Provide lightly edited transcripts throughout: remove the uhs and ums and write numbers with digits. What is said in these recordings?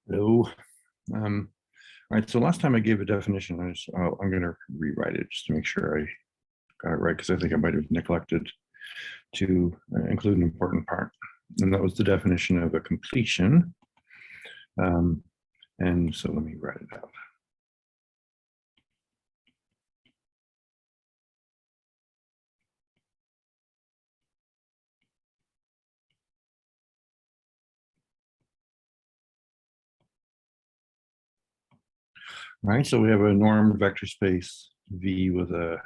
Hello. All right, so last time I gave a definition, I'm going to rewrite it just to make sure I got it right, because I think I might have neglected to include an important part. And that was the definition of a completion. And so let me write it out. All right, so we have a normed vector space V with a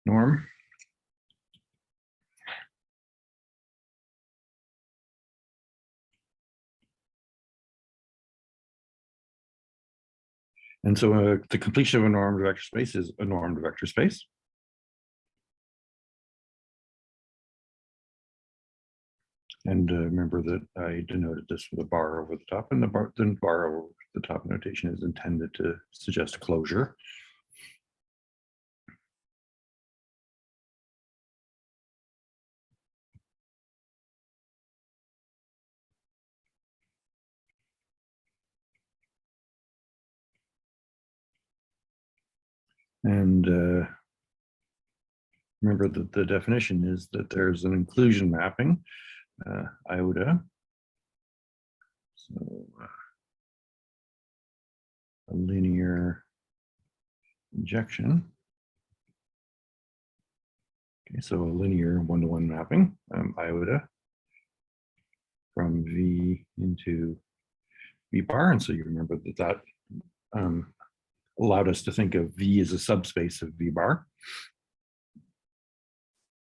norm. And so the completion of a normed vector space is a normed vector space. And remember that I denoted this with a bar over the top, and the bar over the top notation is intended to suggest a closure. And remember that the definition is that there's an inclusion mapping, iota. So a linear injection. Okay, so a linear one-to-one mapping, iota, from V into V bar. And so you remember that allowed us to think of V as a subspace of V bar.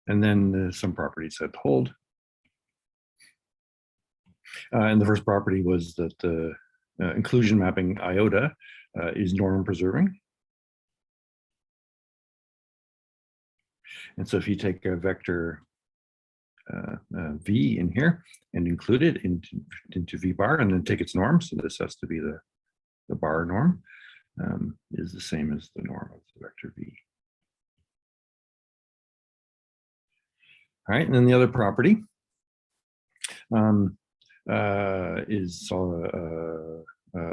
And then some properties said hold. And the first property was that the inclusion mapping iota is norm preserving. And so if you take a vector V in here and include it into V bar and then take its norm, so this has to be the bar norm, is the same as the norm of the vector V. All right, and then the other property is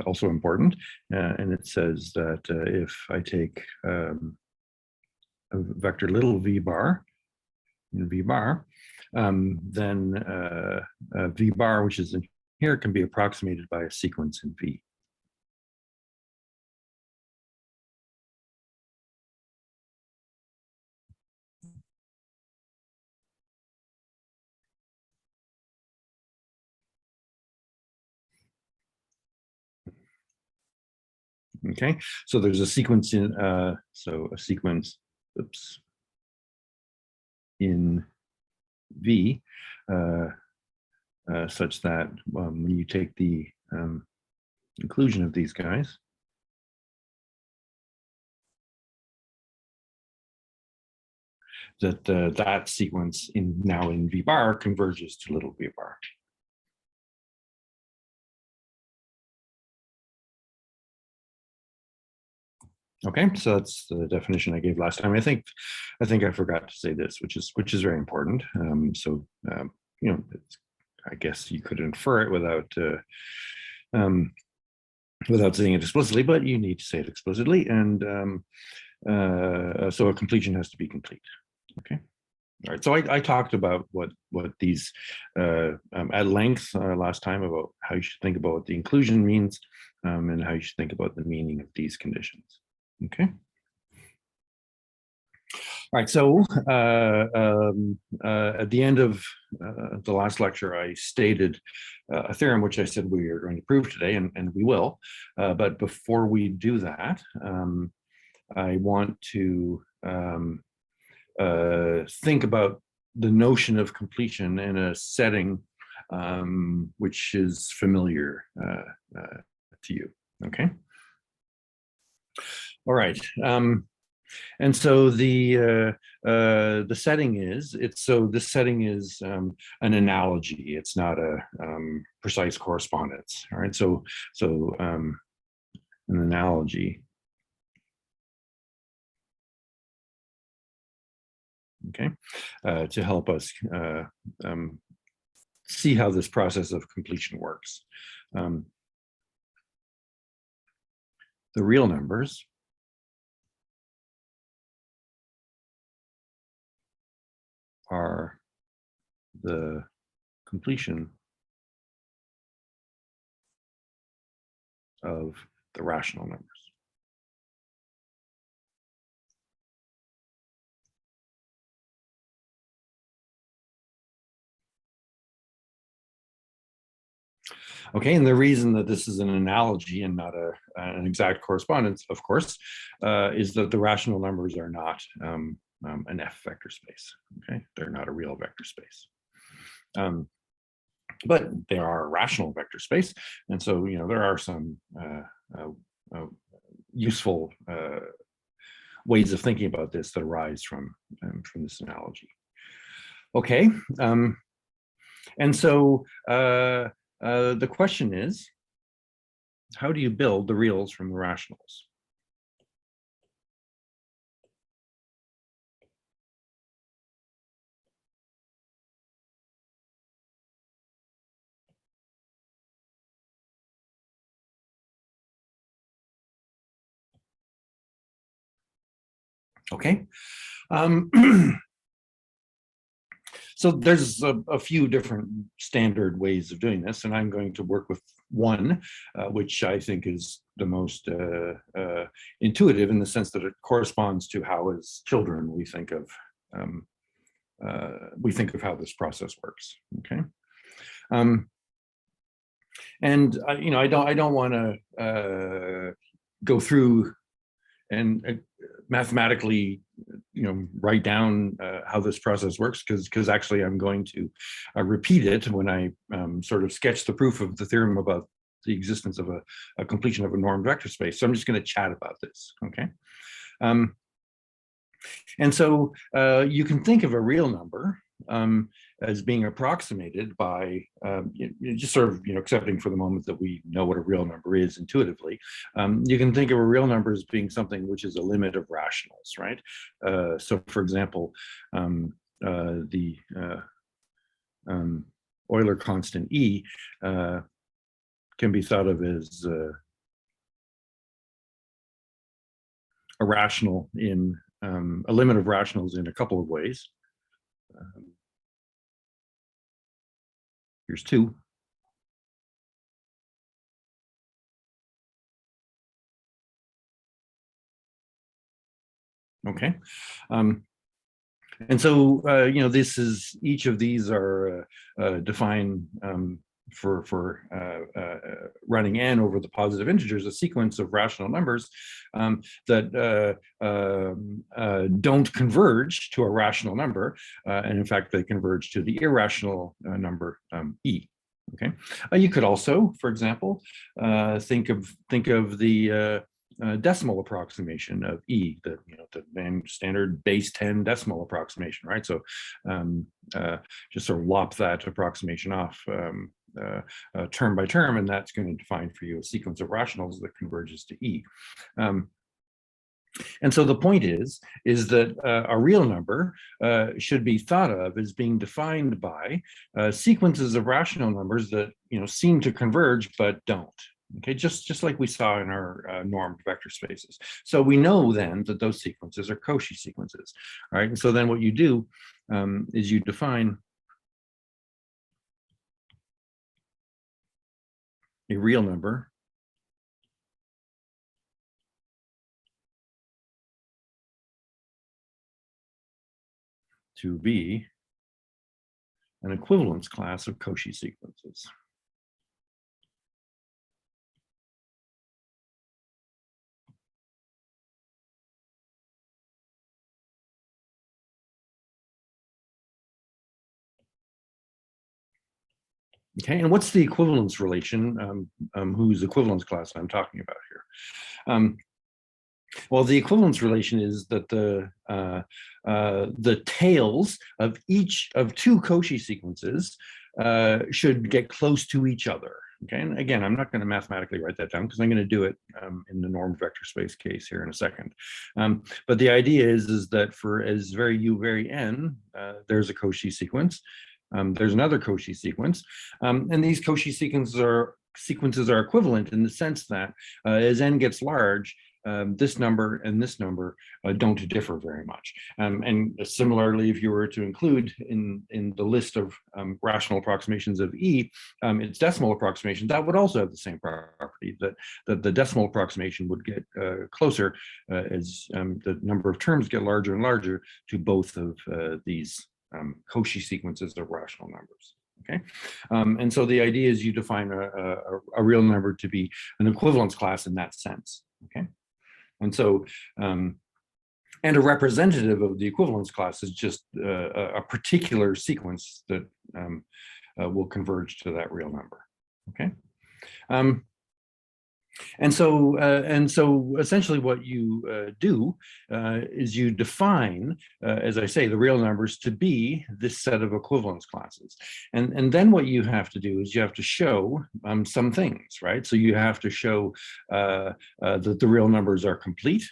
also important, and it says that if I take a vector little v bar in V bar, then V bar, which is in here, can be approximated by a sequence in V. Okay, so there's a sequence in, oops, in V, such that when you take the inclusion of these guys, that that sequence now in V bar converges to little V bar. Okay, so that's the definition I gave last time. I think I forgot to say this, which is very important. You know, I guess you could infer it without saying it explicitly, but you need to say it explicitly. And so a completion has to be complete. Okay. All right. So I talked about what these at length last time about how you should think about what the inclusion means, and how you should think about the meaning of these conditions. Okay. All right, so at the end of the last lecture, I stated a theorem which I said we are going to prove today, and we will. But before we do that, I want to think about the notion of completion in a setting which is familiar to you. Okay. All right. And so the setting is, this setting is an analogy. It's not a precise correspondence. All right. So an analogy. Okay. To help us see how this process of completion works. The real numbers are the completion of the rational numbers. Okay, and the reason that this is an analogy and not an exact correspondence, of course, is that the rational numbers are not an F vector space. Okay, they're not a real vector space. But they are a rational vector space, and so there are some useful ways of thinking about this that arise from this analogy. Okay, and so the question is, how do you build the reals from the rationals? Okay. So there's a few different standard ways of doing this, and I'm going to work with one, which I think is the most intuitive, in the sense that it corresponds to how, as children, we think of how this process works. Okay, and I don't want to go through and mathematically write down how this process works, because actually I'm going to repeat it when I sort of sketch the proof of the theorem about the existence of a completion of a normed vector space. So I'm just going to chat about this. Okay, and so you can think of a real number as being approximated by just sort of accepting for the moment that we know what a real number is intuitively. You can think of a real number as being something which is a limit of rationals, right? So for example, the Euler constant E can be thought of as a rational in a limit of rationals in a couple of ways. Here's two. Okay, and so this is, each of these are defined for running n over the positive integers, a sequence of rational numbers that don't converge to a rational number, and in fact they converge to the irrational number e. Okay, you could also, for example, think of the decimal approximation of e, the standard base 10 decimal approximation, right? So just sort of lop that approximation off term by term, and that's going to define for you a sequence of rationals that converges to E. And so the point is that a real number should be thought of as being defined by sequences of rational numbers that seem to converge but don't. Okay, just like we saw in our normed vector spaces. So we know then that those sequences are Cauchy sequences, right? And so then what you do is you define a real number to be an equivalence class of Cauchy sequences. Okay, and what's the equivalence relation? Whose equivalence class I'm talking about here? Well, the equivalence relation is that the tails of each of two Cauchy sequences should get close to each other. Okay, and again, I'm not going to mathematically write that down because I'm going to do it in the normed vector space case here in a second. But the idea is that for as very u very n, there's a Cauchy sequence. There's another Cauchy sequence, and these Cauchy sequences are sequences are equivalent in the sense that as n gets large, this number and this number don't differ very much. And similarly, if you were to include in the list of rational approximations of E, its decimal approximation, that would also have the same property, that the decimal approximation would get closer as the number of terms get larger and larger to both of these Cauchy sequences of rational numbers. Okay, and so the idea is you define a real number to be an equivalence class in that sense. Okay. And so, and a representative of the equivalence class is just a particular sequence that will converge to that real number. Okay, and so essentially, what you do is you define, as I say, the real numbers to be this set of equivalence classes, and then what you have to do is you have to show some things, right? So you have to show that the real numbers are complete.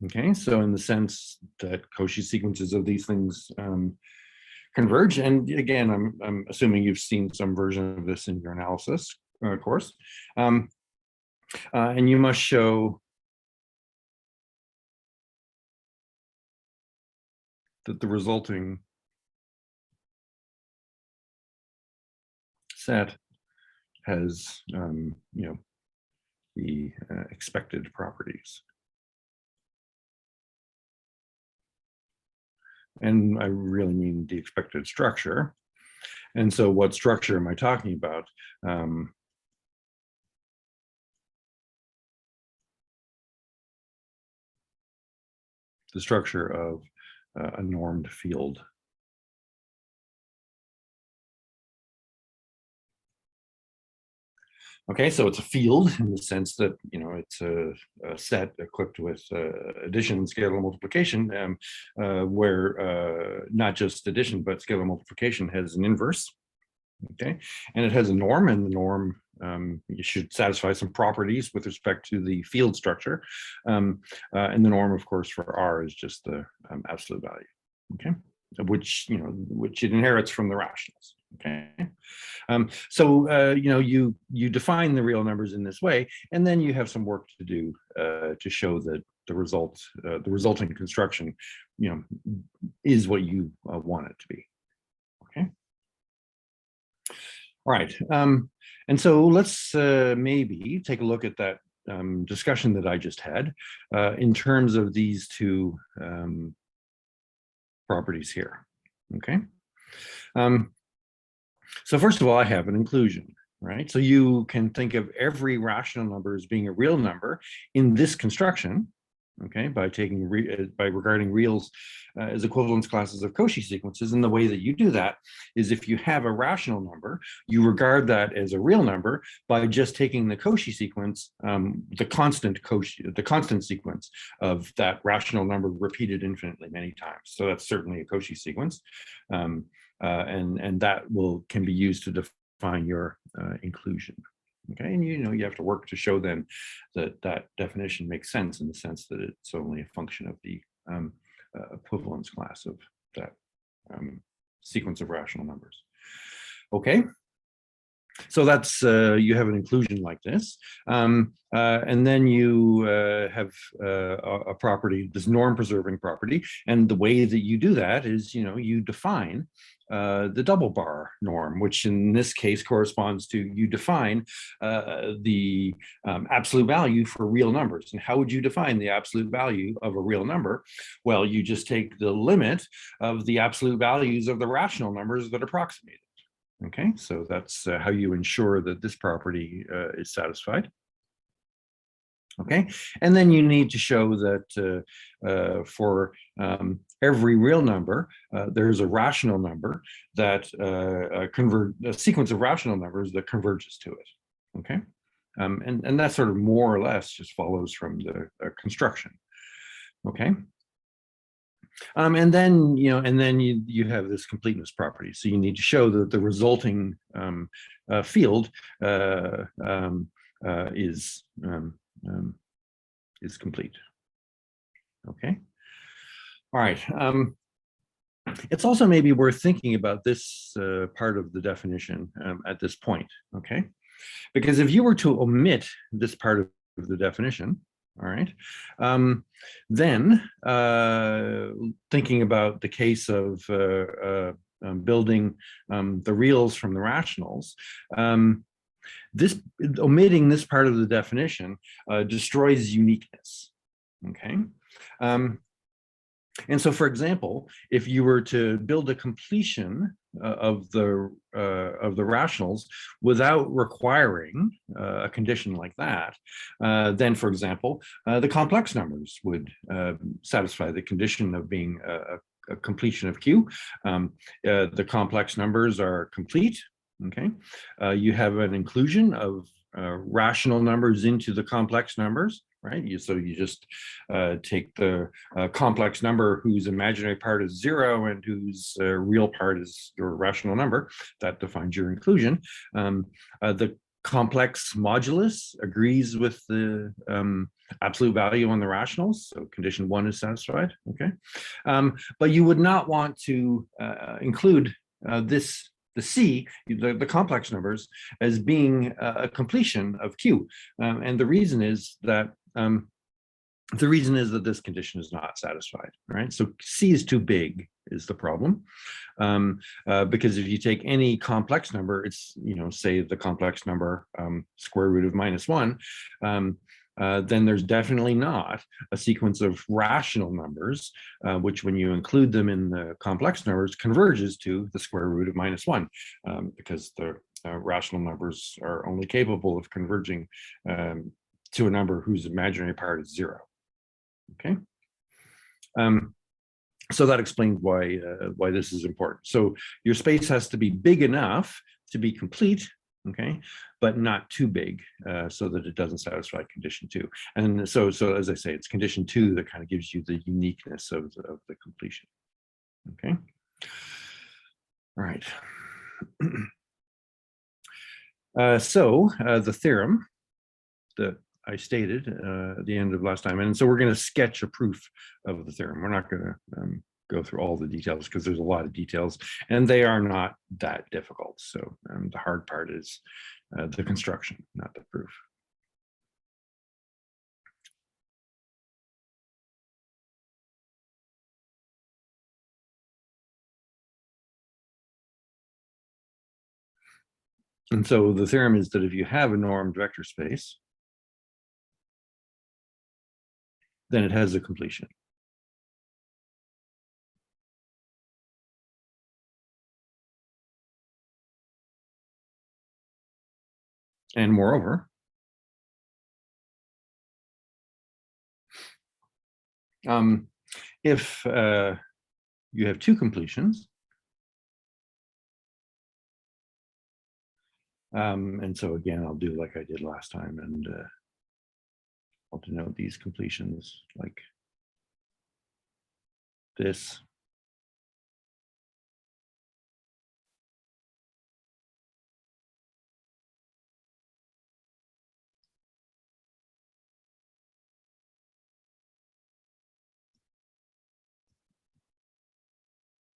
Okay, so in the sense that Cauchy sequences of these things converge, and again, I'm assuming you've seen some version of this in your analysis course, and you must show that the resulting set has, you know, the expected properties. And I really mean the expected structure. And so what structure am I talking about? The structure of a normed field. Okay, so it's a field in the sense that, you know, it's a set equipped with addition and scalar multiplication, where not just addition, but scalar multiplication has an inverse. Okay, and it has a norm, and the norm you should satisfy some properties with respect to the field structure, and the norm, of course, for R is just the absolute value. Okay, which, you know, which it inherits from the rationals. Okay, so you know, you define the real numbers in this way, and then you have some work to do to show that the resulting construction, you know, is what you want it to be. Okay. All right, and so let's maybe take a look at that discussion that I just had in terms of these two properties here. Okay. So first of all, I have an inclusion, right? So you can think of every rational number as being a real number in this construction, okay, by taking by regarding reals as equivalence classes of Cauchy sequences. And the way that you do that is, if you have a rational number, you regard that as a real number by just taking the Cauchy sequence, the constant sequence of that rational number repeated infinitely many times. So that's certainly a Cauchy sequence, and that can be used to define your inclusion. Okay, and you know, you have to work to show then that that definition makes sense in the sense that it's only a function of the equivalence class of that sequence of rational numbers. Okay, so that's you have an inclusion like this, and then you have a property, this norm preserving property, and the way that you do that is, you know, you define the double bar norm, which in this case corresponds to, you define the absolute value for real numbers. And how would you define the absolute value of a real number? Well, you just take the limit of the absolute values of the rational numbers that approximate it. Okay, so that's how you ensure that this property is satisfied. Okay, and then you need to show that for every real number, there's a rational number that a sequence of rational numbers that converges to it. Okay, and that sort of more or less just follows from the construction. Okay. And then you have this completeness property. So you need to show that the resulting field is complete. Okay. All right. It's also maybe worth thinking about this part of the definition at this point. Okay, because if you were to omit this part of the definition, all right, then thinking about the case of building the reals from the rationals, this omitting this part of the definition destroys uniqueness. Okay. And so, for example, if you were to build a completion of the rationals without requiring a condition like that, then, for example, the complex numbers would satisfy the condition of being a completion of Q. The complex numbers are complete. Okay, you have an inclusion of rational numbers into the complex numbers, right? So you just take the complex number whose imaginary part is 0 and whose real part is your rational number. That defines your inclusion. The complex modulus agrees with the absolute value on the rationals, so condition 1 is satisfied. Okay, but you would not want to include the C, the complex numbers, as being a completion of Q, and the reason is that this condition is not satisfied. Right, so C is too big is the problem, because if you take any complex number, it's say the complex number square root of -1. Then there's definitely not a sequence of rational numbers, which when you include them in the complex numbers converges to the square root of -1, because the rational numbers are only capable of converging to a number whose imaginary part is 0. Okay. So that explains why this is important. So your space has to be big enough to be complete, okay, but not too big so that it doesn't satisfy condition 2. And so as I say, it's condition 2 that kind of gives you the uniqueness of the completion. Okay. All right. So the theorem that I stated at the end of last time, and so we're going to sketch a proof of the theorem. We're not going to go through all the details because there's a lot of details and they are not that difficult. So the hard part is the construction, not the proof. And so the theorem is that if you have a normed vector space, then it has a completion. And moreover, if you have 2 completions, and so again, I'll do like I did last time, and I'll denote these completions like this.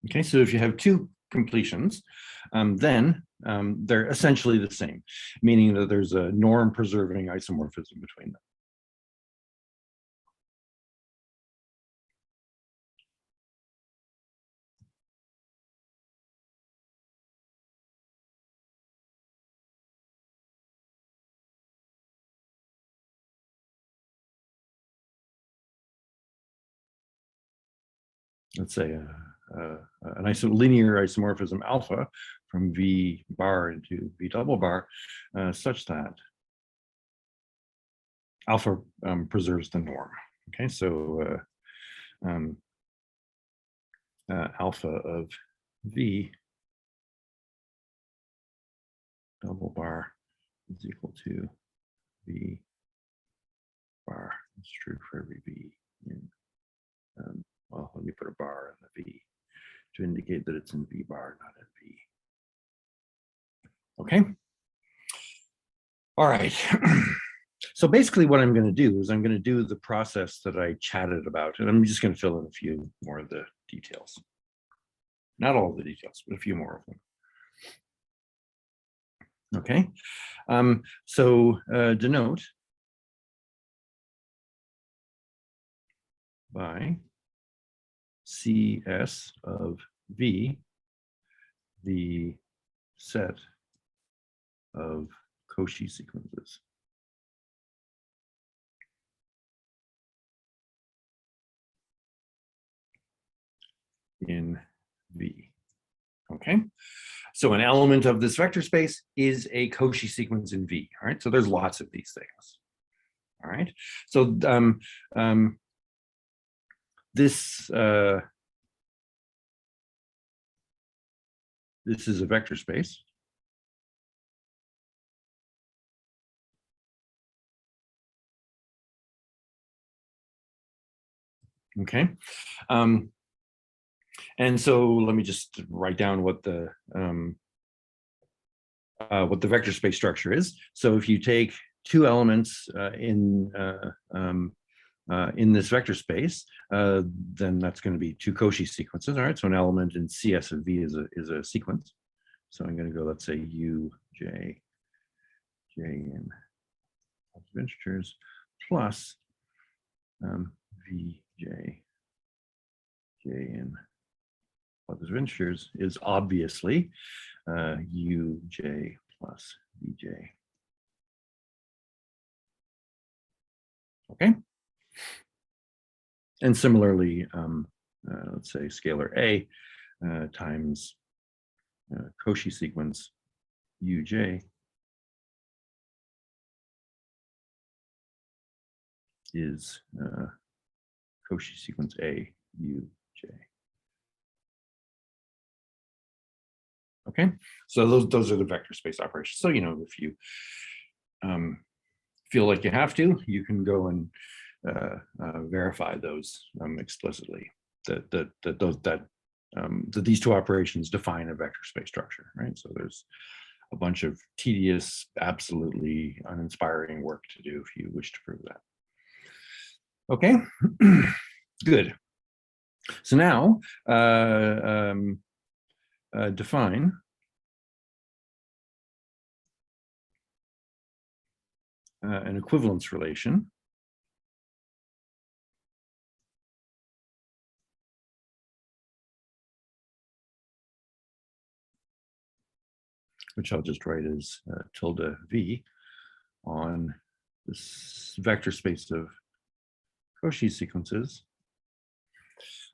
Okay, so if you have 2 completions, then they're essentially the same, meaning that there's a norm preserving isomorphism between them. Let's say an linear isomorphism alpha from V bar into V double bar, such that alpha preserves the norm. Okay, so alpha of V double bar is equal to V bar. It's true for every V in well, let me put a bar in the V to indicate that it's in V bar, not in V. Okay. All right. So basically what I'm going to do is I'm going to do the process that I chatted about, and I'm just going to fill in a few more of the details. Not all of the details, but a few more of them. Okay. So denote by CS of V the set of Cauchy sequences. In V. Okay. So an element of this vector space is a Cauchy sequence in V. All right. So there's lots of these things. All right. So this this is a vector space. Okay. And so let me just write down what the vector space structure is. So if you take two elements in this vector space, then that's going to be two Cauchy sequences. All right, so an element in CS of V is a sequence. So I'm going to go, let's say U, J, J in integers plus V, J, J in positive integers is obviously U, J plus V, J. Okay. And similarly, let's say scalar A times Cauchy sequence Uj is Cauchy sequence A Uj. Okay, so those are the vector space operations. So if you feel like you have to, you can go and verify those explicitly. That these two operations define a vector space structure, right? So there's a bunch of tedious, absolutely uninspiring work to do if you wish to prove that. Okay, good. So now define an equivalence relation which I'll just write as tilde V on this vector space of Cauchy sequences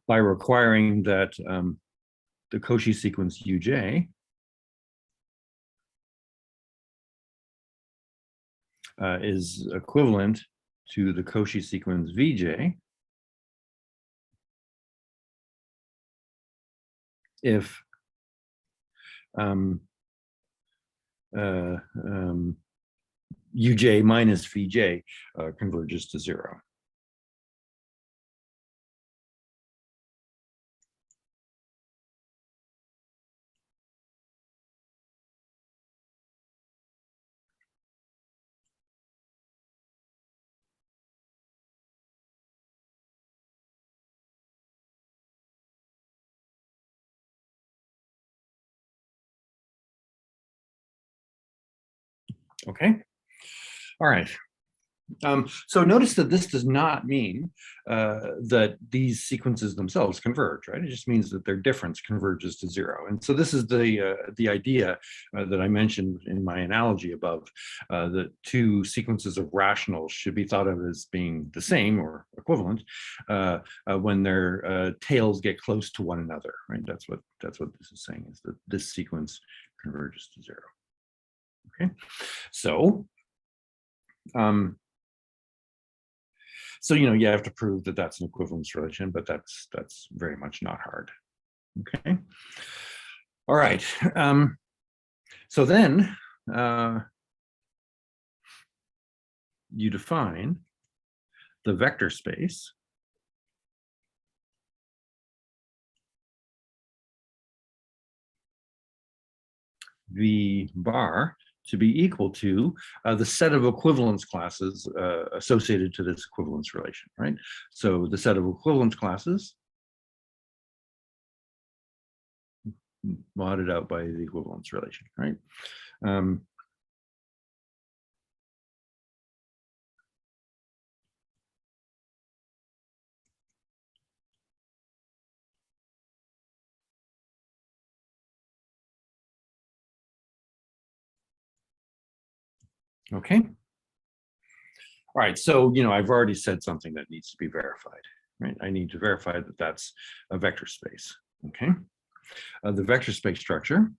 by requiring that the Cauchy sequence Uj is equivalent to the Cauchy sequence Vj if Uj minus Vj converges to 0. Okay. All right. So notice that this does not mean that these sequences themselves converge, right? It just means that their difference converges to 0. And so this is the idea that I mentioned in my analogy above, that two sequences of rationals should be thought of as being the same or equivalent when their tails get close to one another, right? That's what this is saying, is that this sequence converges to 0. Okay, so so you have to prove that that's an equivalence relation, but that's very much not hard. Okay. All right. So then you define the vector space v bar to be equal to the set of equivalence classes associated to this equivalence relation, right? So the set of equivalence classes modded out by the equivalence relation, right? Okay. All right, so, I've already said something that needs to be verified, right? I need to verify that that's a vector space, okay? The vector space structure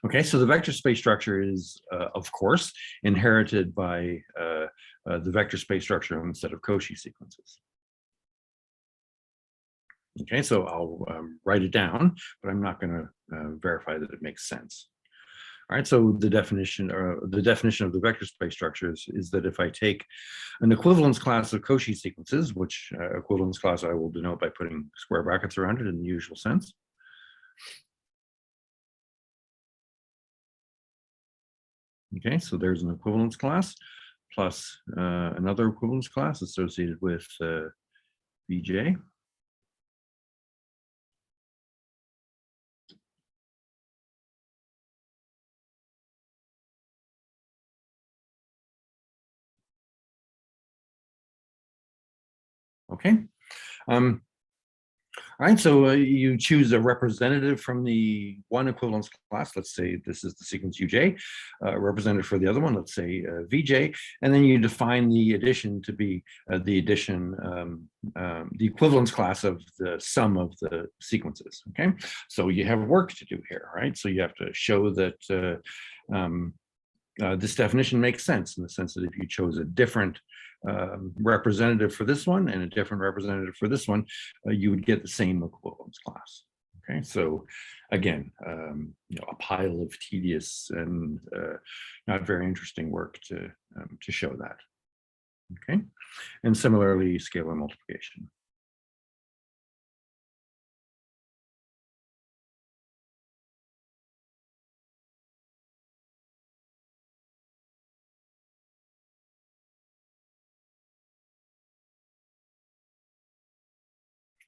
Okay, so the vector space structure is, of course, inherited by the vector space structure on the set of Cauchy sequences. Okay, so I'll write it down, but I'm not going to verify that it makes sense. All right, so the definition of the vector space structures is that if I take an equivalence class of Cauchy sequences, which equivalence class I will denote by putting square brackets around it in the usual sense. Okay, so there's an equivalence class plus another equivalence class associated with Vj. Okay. All right, so you choose a representative from the one equivalence class. Let's say this is the sequence uj, representative for the other one, let's say vj, and then you define the addition to be the equivalence class of the sum of the sequences, okay? So you have work to do here, right? So you have to show that this definition makes sense in the sense that if you chose a different representative for this one and a different representative for this one, you would get the same equivalence class. Okay, so again, a pile of tedious and not very interesting work to show that. Okay, and similarly, scalar multiplication.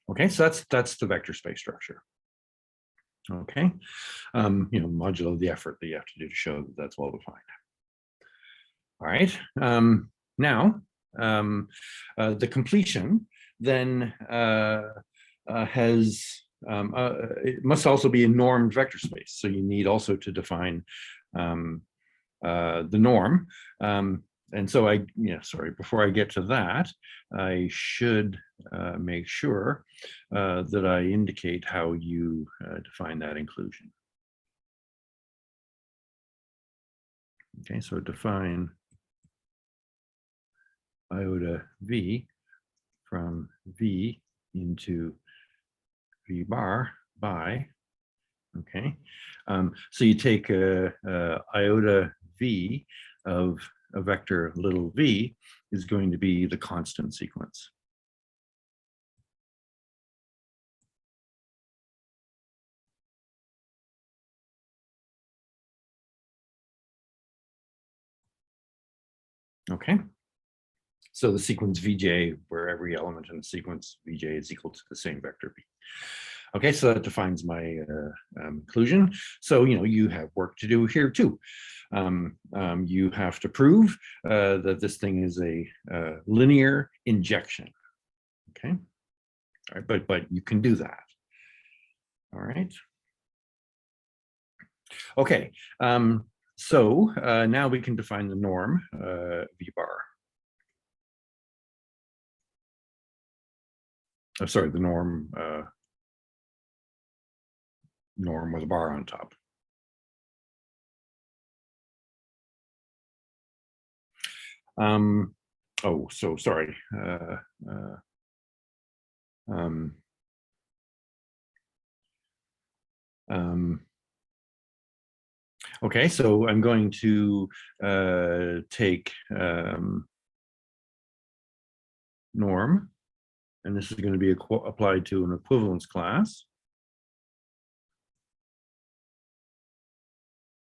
Okay, so that's the vector space structure. Okay, modulo the effort that you have to do to show that that's well defined. All right, now the completion then it must also be a normed vector space. So you need also to define the norm. And so before I get to that, I should make sure that I indicate how you define that inclusion. Okay, so define iota v from v into v bar by, okay. So you take iota v of a vector little v is going to be the constant sequence. Okay. So the sequence Vj, where every element in the sequence Vj is equal to the same vector v. Okay, so that defines my inclusion. So, you have work to do here too. You have to prove that this thing is a linear injection. Okay, all right, but you can do that. All right. Okay, so now we can define the norm v bar. Oh, sorry, the norm with a bar on top. Oh, so sorry. Okay, so I'm going to take norm, and this is going to be applied to an equivalence class,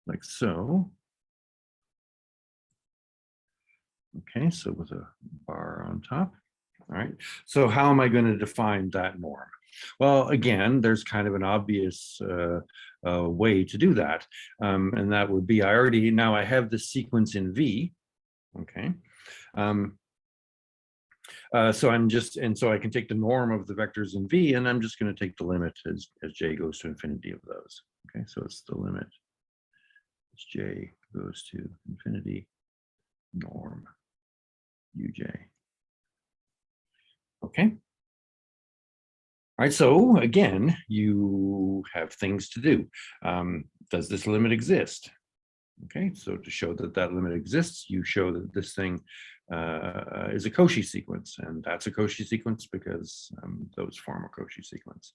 like so. Okay, so with a bar on top. All right, so how am I going to define that norm? Well, again, there's kind of an obvious way to do that. And that would be, now I have the sequence in V, okay? So I can take the norm of the vectors in V, and I'm just going to take the limit as j goes to infinity of those. Okay, so it's the limit as j goes to infinity norm uj. Okay. All right, so again, you have things to do. Does this limit exist? Okay, so to show that that limit exists, you show that this thing is a Cauchy sequence, and that's a Cauchy sequence because those form a Cauchy sequence.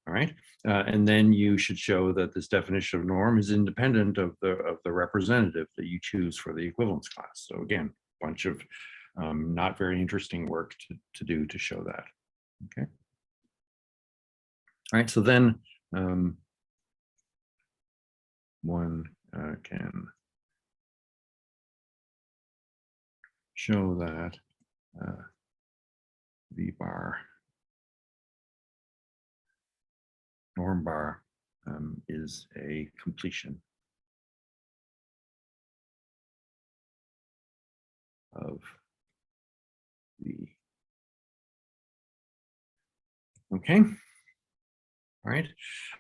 All right, and then you should show that this definition of norm is independent of the representative that you choose for the equivalence class. So again, a bunch of not very interesting work to do to show that. Okay. All right, so then one can show that V bar norm bar is a completion of V. Okay. All right.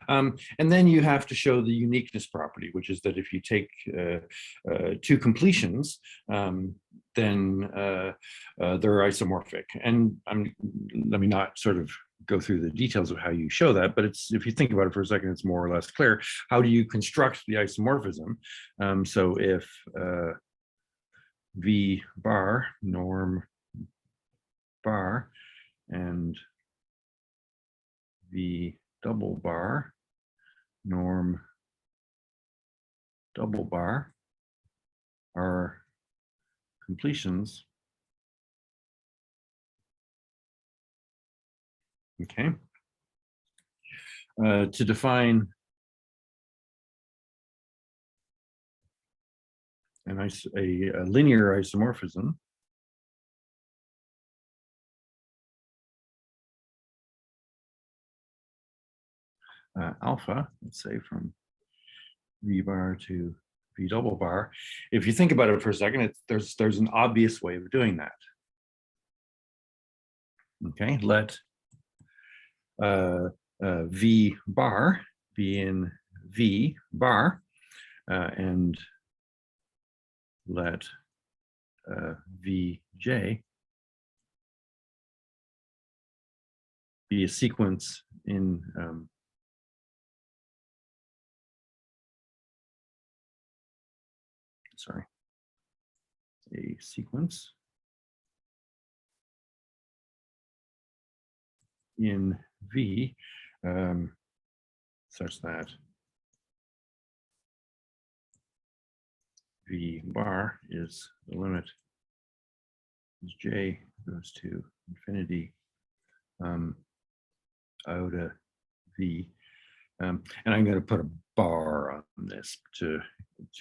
And then you have to show the uniqueness property, which is that if you take two completions, then they're isomorphic. And let me not sort of go through the details of how you show that, but if you think about it for a second, it's more or less clear. How do you construct the isomorphism? So if V bar norm bar and V double bar norm double bar are completions. Okay. To define a linear isomorphism, alpha, let's say from V bar to V double bar. If you think about it for a second, there's an obvious way of doing that. Okay, let V bar be in V bar, and let Vj be a sequence in a sequence in V such that V bar is the limit as j goes to infinity iota V. And I'm going to put a bar on this to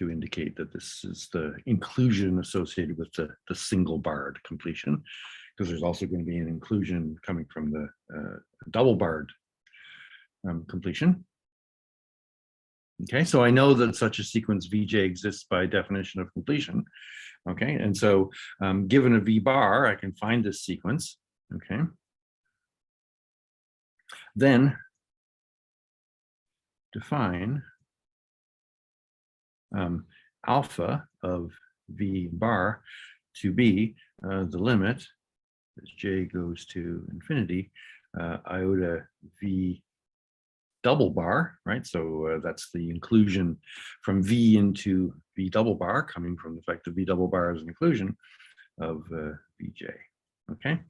indicate that this is the inclusion associated with the single barred completion, because there's also going to be an inclusion coming from the double barred completion. Okay, so I know that such a sequence Vj exists by definition of completion. Okay, and so given a V bar, I can find this sequence. Okay, then define alpha of V bar to be the limit as j goes to infinity iota V double bar, right? So that's the inclusion from V into V double bar, coming from the fact that V double bar is an inclusion of Vj. Okay,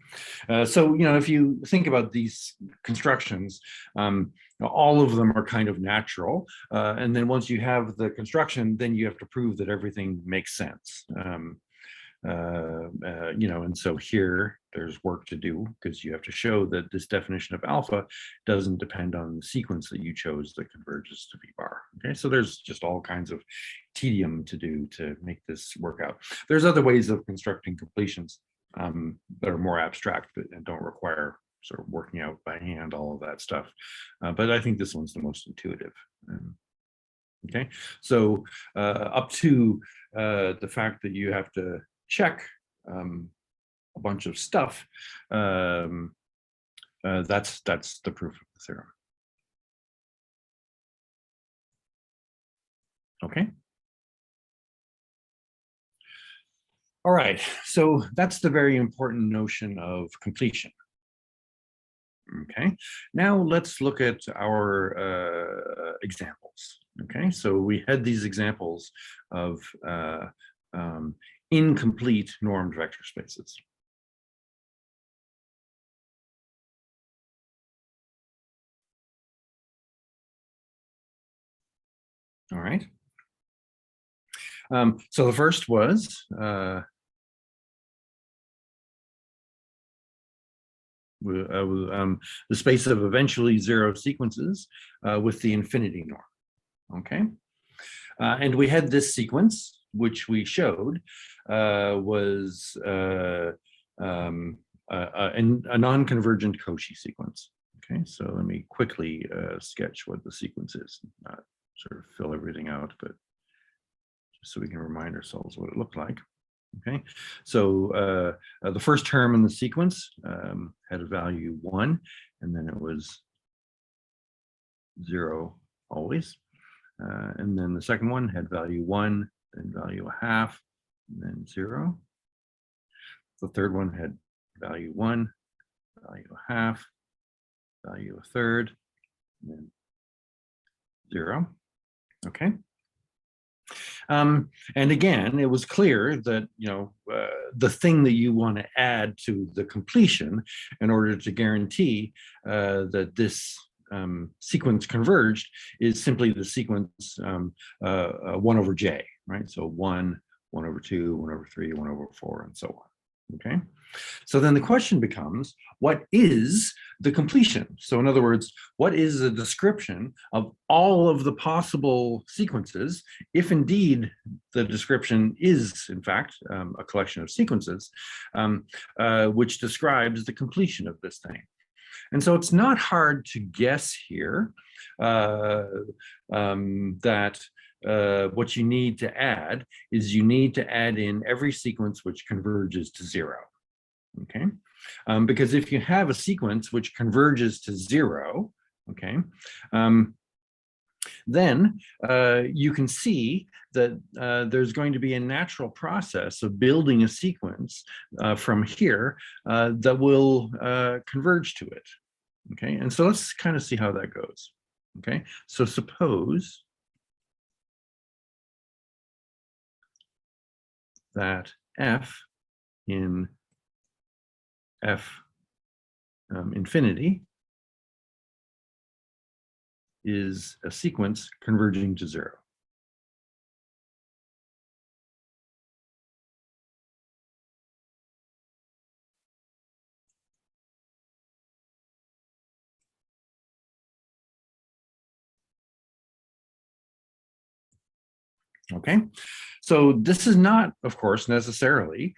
so if you think about these constructions, all of them are kind of natural, and then once you have the construction, then you have to prove that everything makes sense. And so here there's work to do because you have to show that this definition of alpha doesn't depend on the sequence that you chose that converges to V bar. Okay, so there's just all kinds of tedium to do to make this work out. There's other ways of constructing completions that are more abstract and don't require sort of working out by hand all of that stuff. But I think this one's the most intuitive. Okay, so up to the fact that you have to check a bunch of stuff, that's the proof of the theorem. Okay. All right, so that's the very important notion of completion. Okay, now let's look at our examples. Okay, so we had these examples of incomplete normed vector spaces. All right. So the first was the space of eventually zero sequences with the infinity norm. Okay, and we had this sequence, which we showed was a non-convergent Cauchy sequence. Okay, so let me quickly sketch what the sequence is, not sort of fill everything out, but just so we can remind ourselves what it looked like. Okay, so the first term in the sequence had a value 1, and then it was 0 always. And then the second one had value 1, then value 1/2, and then 0. The third one had value 1, value 1/2, value 1/3, and then 0. Okay. And again, it was clear that the thing that you want to add to the completion in order to guarantee that this sequence converged is simply the sequence 1 over j, right? So 1, 1 over 2, 1 over 3, 1 over 4, and so on. Okay. So then the question becomes, what is the completion? So in other words, what is the description of all of the possible sequences, if indeed the description is, in fact, a collection of sequences, which describes the completion of this thing? And so it's not hard to guess here that what you need to add is you need to add in every sequence which converges to 0. Okay, because if you have a sequence which converges to 0, okay, then you can see that there's going to be a natural process of building a sequence from here that will converge to it. Okay, and so let's kind of see how that goes. Okay, so suppose that f in f infinity is a sequence converging to 0. Okay, so this is not, of course, necessarily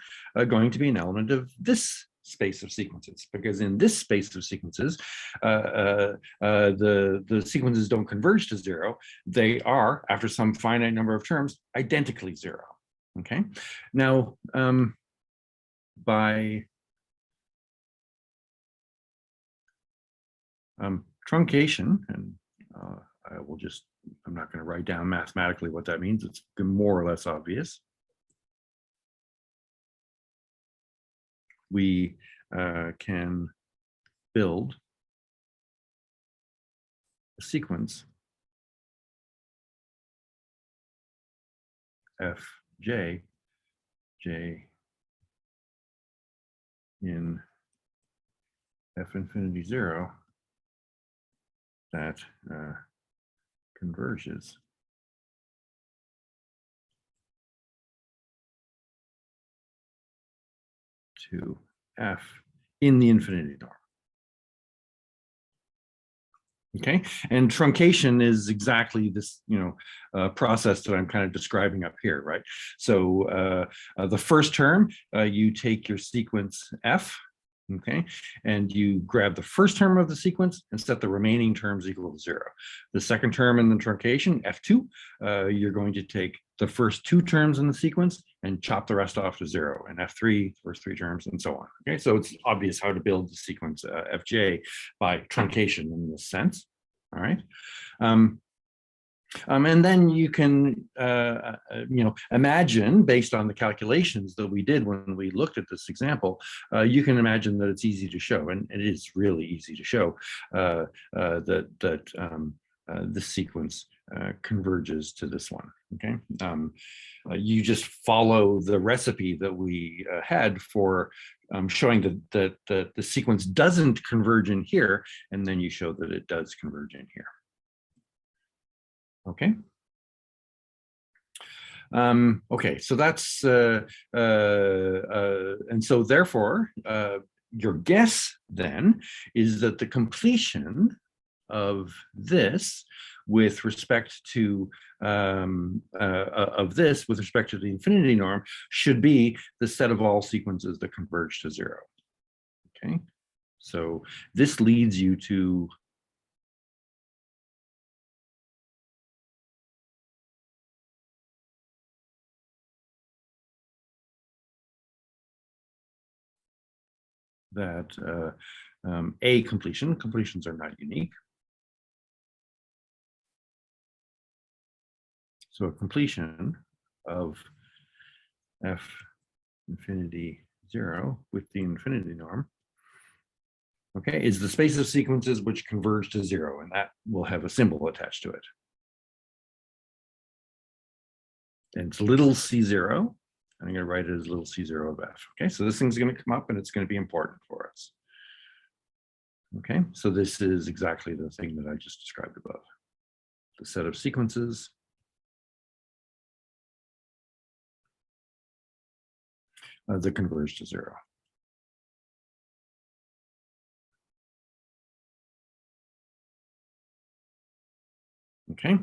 going to be an element of this space of sequences, because in this space of sequences, the sequences don't converge to 0. They are, after some finite number of terms, identically 0. Okay, now by truncation, and I will just, I'm not going to write down mathematically what that means. It's more or less obvious. We can build a sequence fj, j in f infinity 0 that converges to f in the infinity norm. Okay, and truncation is exactly this, process that I'm kind of describing up here, right? So the first term, you take your sequence f, okay, and you grab the first term of the sequence and set the remaining terms equal to 0. The second term in the truncation, f2, you're going to take the first two terms in the sequence and chop the rest off to 0, and f3, first three terms, and so on. Okay, so it's obvious how to build the sequence fj by truncation in this sense. All right. And then you can, imagine, based on the calculations that we did when we looked at this example, you can imagine that it's easy to show, and it is really easy to show that this sequence converges to this one. Okay, you just follow the recipe that we had for showing that the sequence doesn't converge in here, and then you show that it does converge in here. Okay. Okay, so that's and so therefore your guess then is that the completion of this with respect to the infinity norm should be the set of all sequences that converge to 0. Okay, so this leads you to that a completions are not unique. So a completion of f infinity 0 with the infinity norm, okay, is the space of sequences which converge to 0, and that will have a symbol attached to it. And it's little c0. I'm going to write it as little c0 of f. Okay, so this thing's going to come up and it's going to be important for us. Okay, so this is exactly the thing that I just described above. The set of sequences that converge to 0. Okay,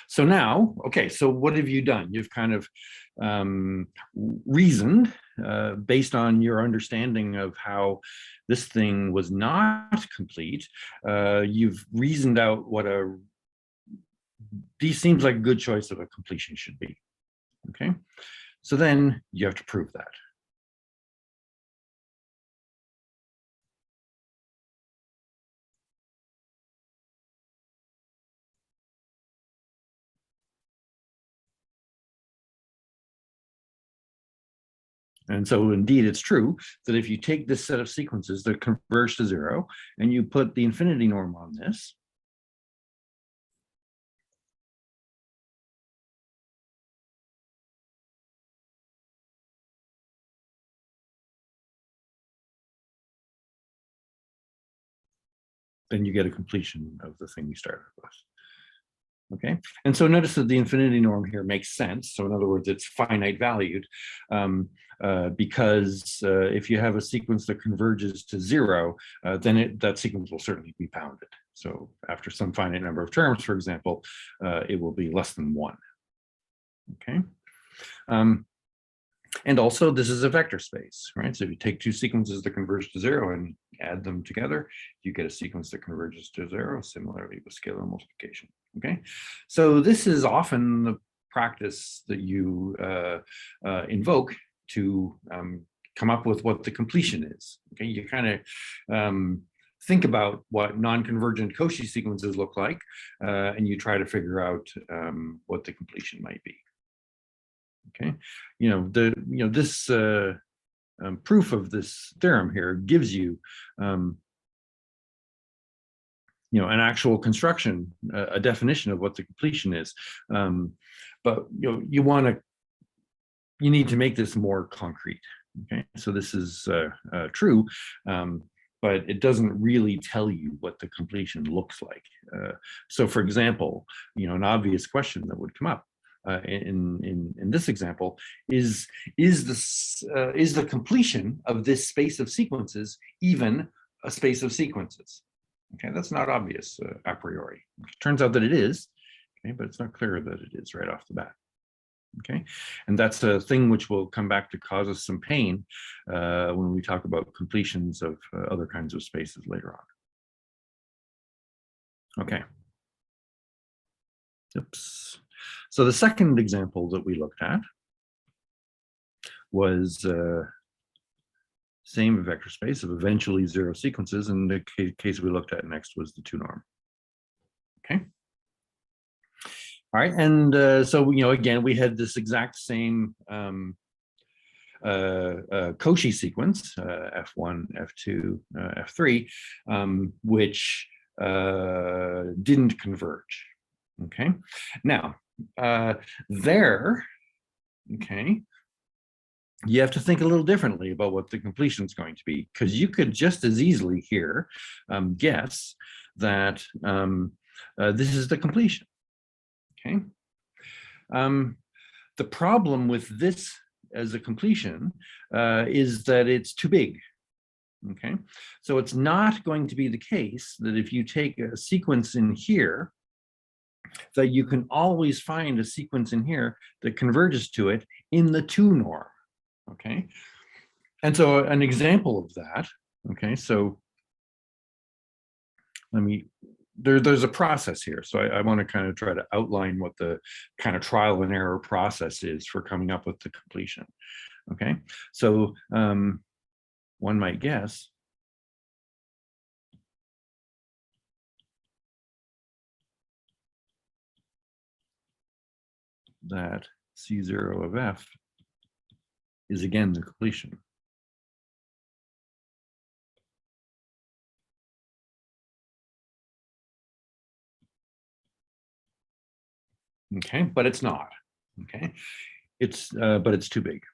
so now, okay, so what have you done? You've kind of reasoned based on your understanding of how this thing was not complete. You've reasoned out what these seems like a good choice of a completion should be. Okay, so then you have to prove that. And so indeed, it's true that if you take this set of sequences that converge to 0 and you put the infinity norm on this, then you get a completion of the thing you started with. Okay, and so notice that the infinity norm here makes sense. So in other words, it's finite valued because if you have a sequence that converges to 0, then that sequence will certainly be bounded. So after some finite number of terms, for example, it will be less than 1. Okay. And also, this is a vector space, right? So if you take two sequences that converge to 0 and add them together, you get a sequence that converges to 0, similarly with scalar multiplication, okay? So this is often the practice that you invoke to come up with what the completion is, okay? You kind of think about what non-convergent Cauchy sequences look like, and you try to figure out what the completion might be. Okay, this proof of this theorem here gives you, an actual construction, a definition of what the completion is. But you want to you need to make this more concrete. Okay, so this is true, but it doesn't really tell you what the completion looks like. So, for example, an obvious question that would come up in this example is the completion of this space of sequences even a space of sequences? Okay, that's not obvious a priori. It turns out that it is, okay, but it's not clear that it is right off the bat. Okay, and that's a thing which will come back to cause us some pain when we talk about completions of other kinds of spaces later on. Okay. Oops. So the second example that we looked at was same vector space of eventually zero sequences, and the case we looked at next was the 2 norm. Okay. All right, and so again we had this exact same Cauchy sequence, F1, F2, F3, which didn't converge. Okay, now okay, you have to think a little differently about what the completion is going to be, because you could just as easily here guess that this is the completion. Okay. The problem with this as a completion is that it's too big. Okay, so it's not going to be the case that if you take a sequence in here, that you can always find a sequence in here that converges to it in the 2 norm. Okay, and so an example of that. Okay, so there's a process here. So I want to kind of try to outline what the kind of trial and error process is for coming up with the completion. Okay, so one might guess that C0 of F is again the completion. Okay, but it's not. Okay, but it's too big.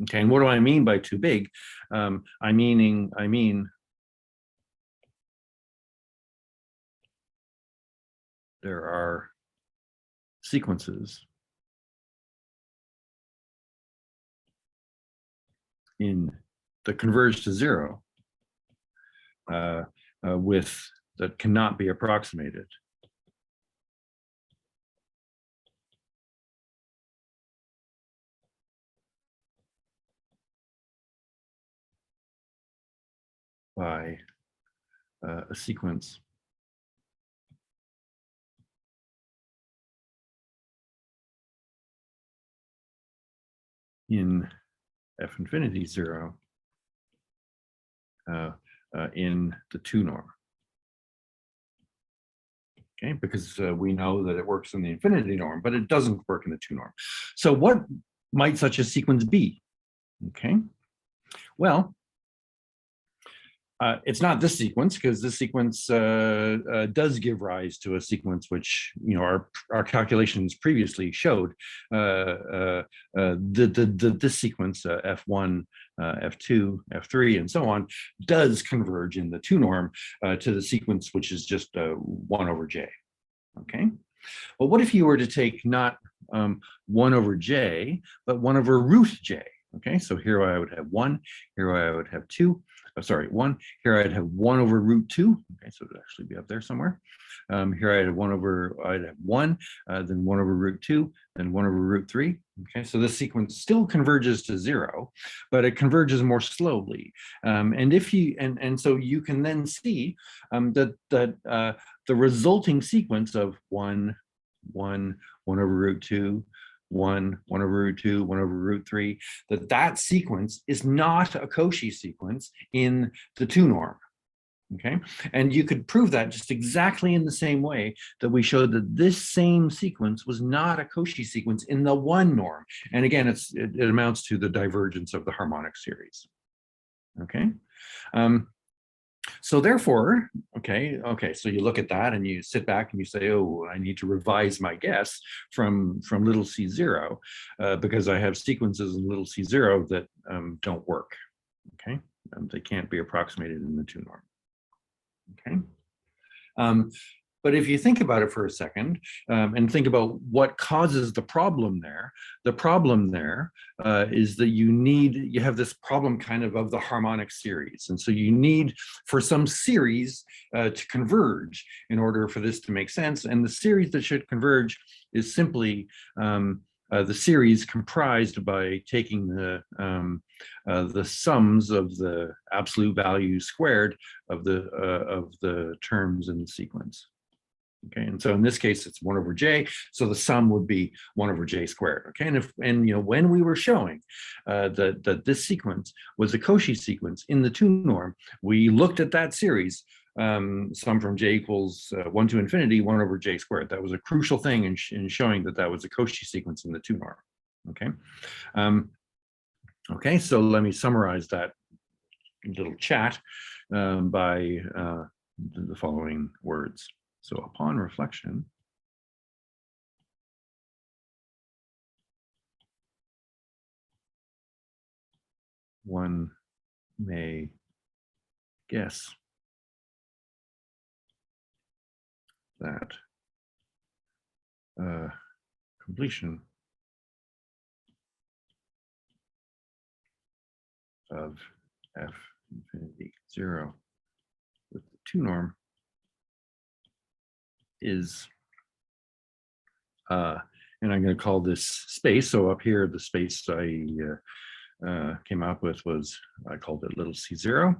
Okay, and what do I mean by too big? I mean there are sequences that converge to 0 that cannot be approximated. By a sequence in F infinity 0 in the 2 norm. Okay, because we know that it works in the infinity norm, but it doesn't work in the 2 norm. So what might such a sequence be? Okay, well, it's not this sequence, because this sequence does give rise to a sequence which our calculations previously showed. This sequence F1, F2, F3, and so on does converge in the 2 norm to the sequence which is just 1 over j. Okay, well, what if you were to take not 1 over j, but 1 over root j? Okay, so here I would have 1, here I would have 2. Sorry, 1. Here I'd have 1 over root 2. Okay, so it would actually be up there somewhere. Here I'd have 1, then 1 over root 2, then 1 over root 3. Okay, so this sequence still converges to 0, but it converges more slowly. And if you so you can then see that the resulting sequence of 1 over root 2, 1 over root 2, 1 over root 3, that sequence is not a Cauchy sequence in the 2 norm. Okay, and you could prove that just exactly in the same way that we showed that this same sequence was not a Cauchy sequence in the 1 norm. And again, it amounts to the divergence of the harmonic series. Okay. So therefore, okay, so you look at that and you sit back and you say, oh, I need to revise my guess from little c0 because I have sequences in little c0 that don't work, okay? They can't be approximated in the 2 norm, okay? But if you think about it for a second and think about what causes the problem there is that you have this problem kind of the harmonic series. And so you need for some series to converge in order for this to make sense. And the series that should converge is simply the series comprised by taking the sums of the absolute value squared of the terms in the sequence. Okay, and so in this case, it's 1 over j, so the sum would be 1 over j squared. Okay, and when we were showing that this sequence was a Cauchy sequence in the 2 norm, we looked at that series, sum from j equals 1 to infinity, 1 over j squared. That was a crucial thing in showing that was a Cauchy sequence in the 2 norm. Okay, okay, so let me summarize that little chat by the following words. So upon reflection, one may guess that completion of f infinity 0 with the 2 norm is, and I'm going to call this space. So up here, the space I came up with was, I called it little c0.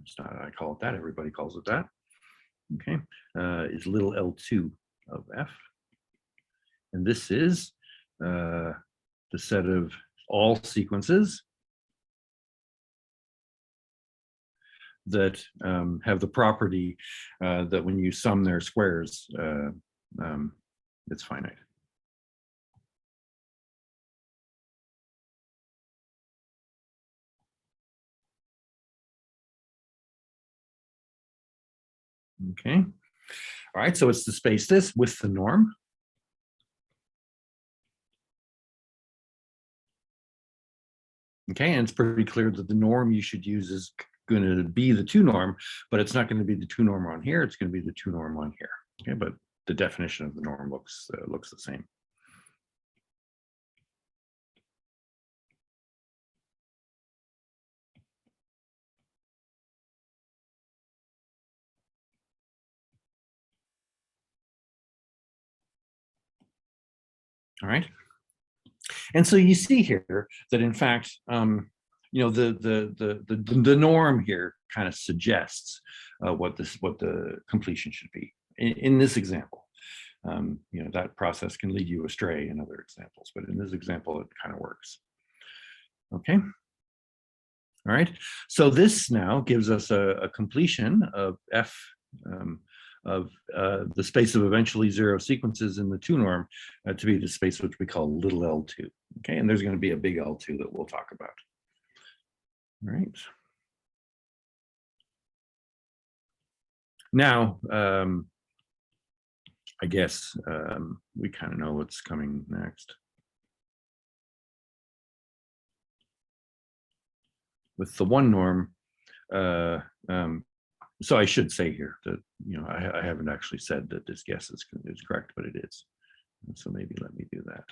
It's not, I call it that, everybody calls it that. Okay, is little L2 of f. And this is the set of all sequences that have the property that when you sum their squares, it's finite. Okay, all right, so it's the space this with the norm. Okay, and it's pretty clear that the norm you should use is going to be the 2 norm, but it's not going to be the 2 norm on here, it's going to be the 2 norm on here. Okay, but the definition of the norm looks the same. All right, and so you see here that in fact, the norm here kind of suggests what the completion should be in this example. That process can lead you astray in other examples, but in this example, it kind of works. Okay. All right. So this now gives us a completion of f of the space of eventually 0 sequences in the 2 norm to be the space which we call little L2. Okay, and there's going to be a big L2 that we'll talk about. All right. Now, I guess we kind of know what's coming next. With the 1 norm, so I should say here that I haven't actually said that this guess is correct, but it is. And so maybe let me do that.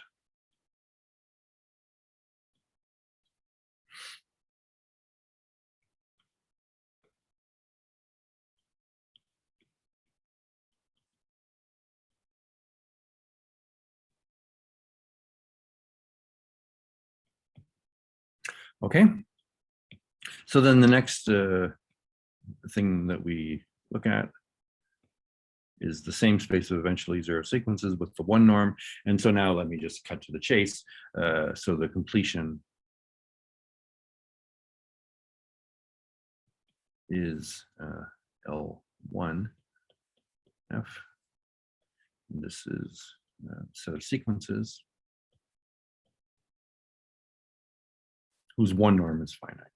Okay. So then the next thing that we look at is the same space of eventually 0 sequences with the 1 norm. And so now let me just cut to the chase. So the completion is L1 F. And this is a set of sequences whose 1 norm is finite.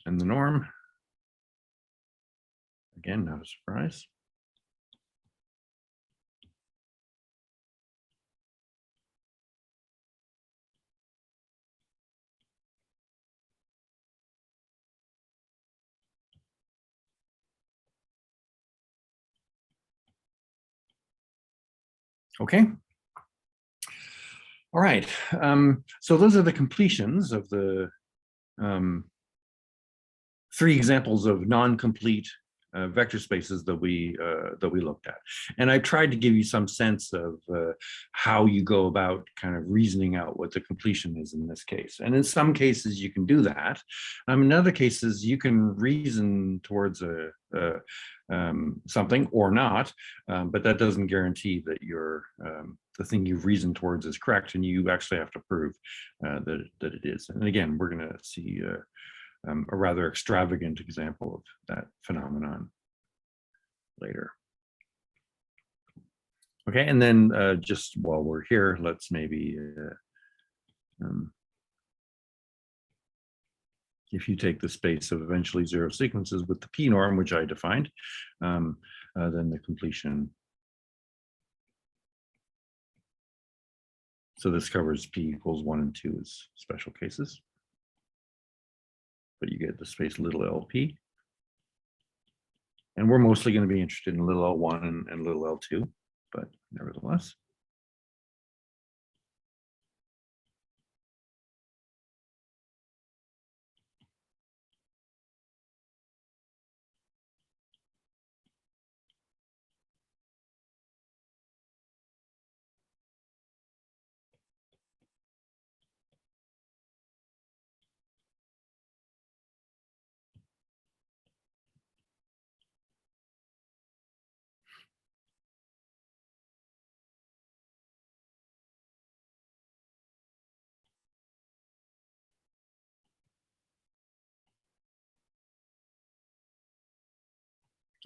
and the norm. Again, not a surprise. Okay. All right. So those are the completions of the three examples of non-complete vector spaces that we looked at, and I tried to give you some sense of how you go about kind of reasoning out what the completion is in this case. And in some cases you can do that. In other cases you can reason towards something or not, but that doesn't guarantee that the thing you've reasoned towards is correct, and you actually have to prove that it is. And again, we're going to see a rather extravagant example of that phenomenon later. Okay, and then just while we're here, let's maybe, if you take the space of eventually zero sequences with the p norm, which I defined, then the completion. So this covers p equals 1 and 2 as special cases. But you get the space little lp. And we're mostly going to be interested in little l1 and little l2, but nevertheless.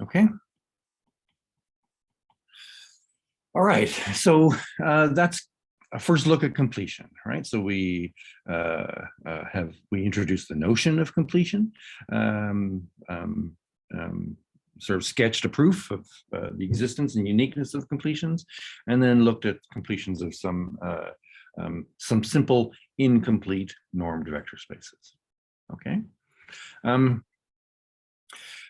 Okay. All right, so that's a first look at completion, right? So we introduced the notion of completion, sort of sketched a proof of the existence and uniqueness of completions, and then looked at completions of some simple incomplete normed vector spaces. Okay.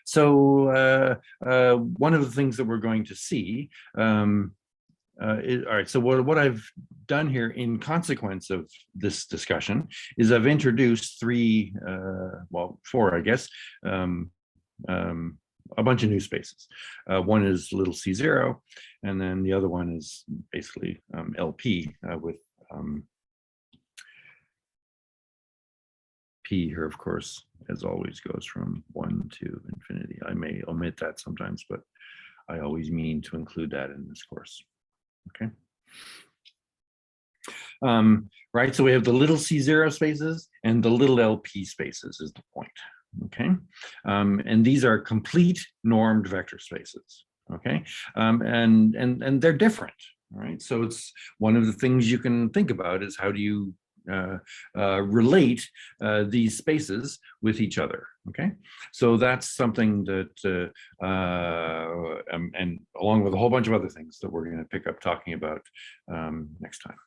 So one of the things that we're going to see all right, so what I've done here in consequence of this discussion is I've introduced four, I guess, a bunch of new spaces. One is little c0, and then the other one is basically LP with P here, of course, as always, goes from 1 to infinity. I may omit that sometimes, but I always mean to include that in this course. Okay. Right, so we have the little c0 spaces and the little LP spaces is the point. Okay, and these are complete normed vector spaces. Okay, and they're different. All right, so it's one of the things you can think about is how do you relate these spaces with each other. Okay, so that's something that and along with a whole bunch of other things that we're going to pick up talking about next time.